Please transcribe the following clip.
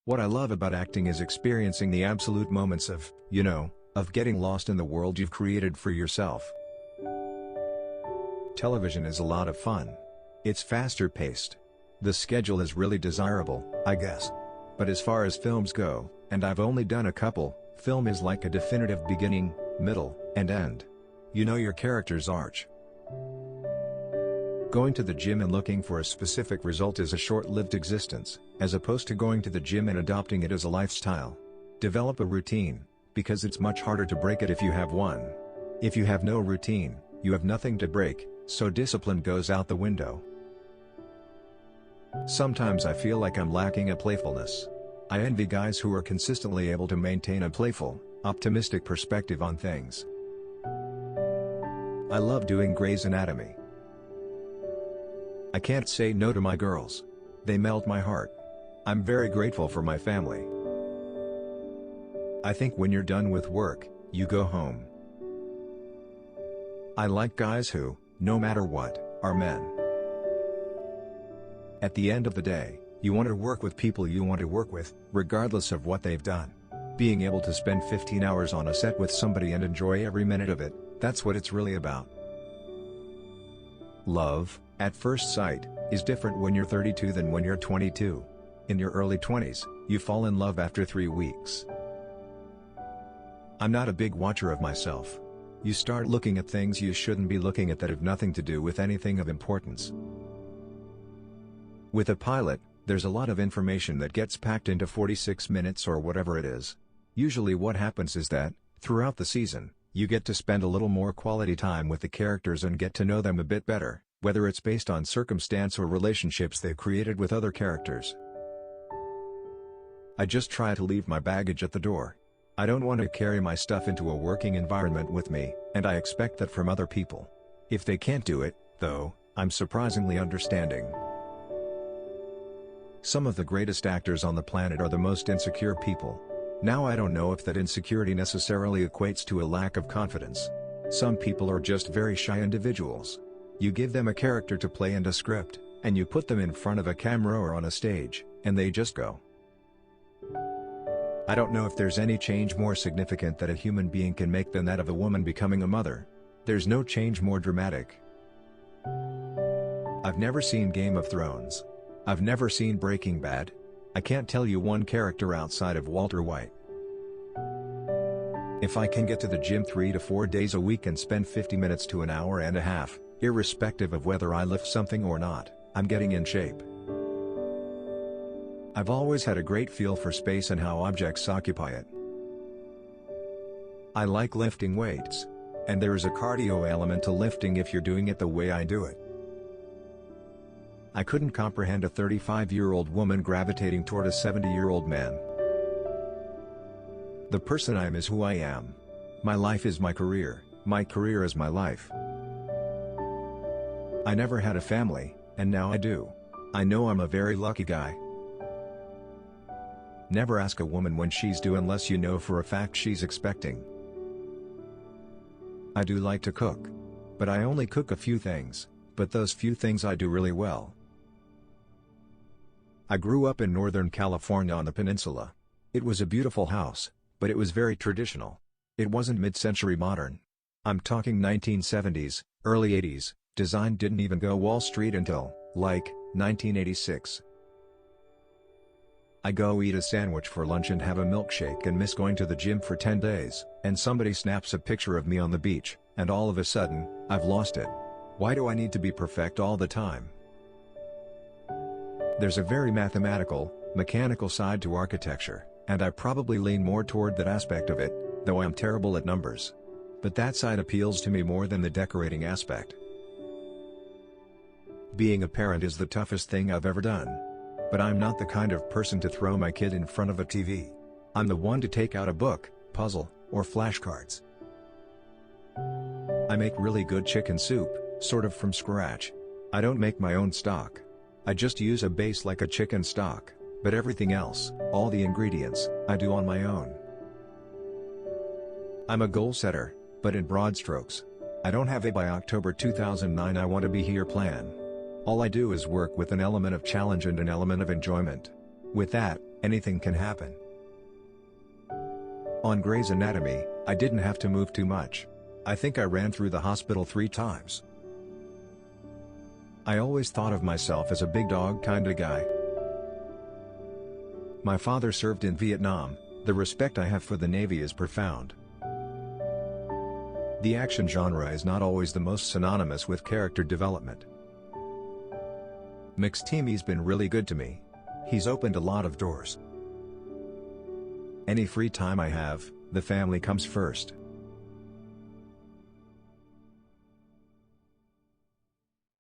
What I love about acting is experiencing the absolute moments of getting lost in the world you've created for yourself. Television is a lot of fun. It's faster paced. The schedule is really desirable, I guess. But as far as films go, and I've only done a couple, film is like a definitive beginning, middle, and end. You know your character's arc. Going to the gym and looking for a specific result is a short-lived existence, as opposed to going to the gym and adopting it as a lifestyle. Develop a routine, because it's much harder to break it if you have one. If you have no routine, you have nothing to break, so discipline goes out the window. Sometimes I feel like I'm lacking a playfulness. I envy guys who are consistently able to maintain a playful, optimistic perspective on things. I love doing Grey's Anatomy. I can't say no to my girls. They melt my heart. I'm very grateful for my family. I think when you're done with work, you go home. I like guys who, no matter what, are men. At the end of the day, you want to work with people you want to work with, regardless of what they've done. Being able to spend 15 hours on a set with somebody and enjoy every minute of it, that's what it's really about. Love, at first sight, is different when you're 32 than when you're 22. In your early 20s, you fall in love after 3 weeks. I'm not a big watcher of myself. You start looking at things you shouldn't be looking at that have nothing to do with anything of importance. With a pilot, there's a lot of information that gets packed into 46 minutes or whatever it is. Usually what happens is that, throughout the season, you get to spend a little more quality time with the characters and get to know them a bit better, whether it's based on circumstance or relationships they've created with other characters. I just try to leave my baggage at the door. I don't want to carry my stuff into a working environment with me, and I expect that from other people. If they can't do it, though, I'm surprisingly understanding. Some of the greatest actors on the planet are the most insecure people. Now I don't know if that insecurity necessarily equates to a lack of confidence. Some people are just very shy individuals. You give them a character to play and a script, and you put them in front of a camera or on a stage, and they just go. I don't know if there's any change more significant that a human being can make than that of a woman becoming a mother. There's no change more dramatic. I've never seen Game of Thrones. I've never seen Breaking Bad. I can't tell you one character outside of Walter White. If I can get to the gym 3 to 4 days a week and spend 50 minutes to an hour and a half, irrespective of whether I lift something or not, I'm getting in shape. I've always had a great feel for space and how objects occupy it. I like lifting weights. And there is a cardio element to lifting if you're doing it the way I do it. I couldn't comprehend a 35-year-old woman gravitating toward a 70-year-old man. The person I am is who I am. My life is my career is my life. I never had a family, and now I do. I know I'm a very lucky guy. Never ask a woman when she's due unless you know for a fact she's expecting. I do like to cook. But I only cook a few things, but those few things I do really well. I grew up in Northern California on the peninsula. It was a beautiful house, but it was very traditional. It wasn't mid-century modern. I'm talking 1970s, early 80s, design didn't even go Wall Street until, like, 1986. I go eat a sandwich for lunch and have a milkshake and miss going to the gym for 10 days, and somebody snaps a picture of me on the beach, and all of a sudden, I've lost it. Why do I need to be perfect all the time? There's a very mathematical, mechanical side to architecture, and I probably lean more toward that aspect of it, though I'm terrible at numbers. But that side appeals to me more than the decorating aspect. Being a parent is the toughest thing I've ever done. But I'm not the kind of person to throw my kid in front of a TV. I'm the one to take out a book, puzzle, or flashcards. I make really good chicken soup, sort of from scratch. I don't make my own stock. I just use a base like a chicken stock, but everything else, all the ingredients, I do on my own. I'm a goal setter, but in broad strokes. I don't have a by October 2009 I want to be here plan. All I do is work with an element of challenge and an element of enjoyment. With that, Anything can happen. On Grey's Anatomy, I didn't have to move too much. I think I ran through the hospital 3 times. I always thought of myself as a big dog kinda guy. My father served in Vietnam. The respect I have for the Navy is profound. The action genre is not always the most synonymous with character development. M.V.S.K.G's been really good to me. He's opened a lot of doors. Any free time I have, the family comes first.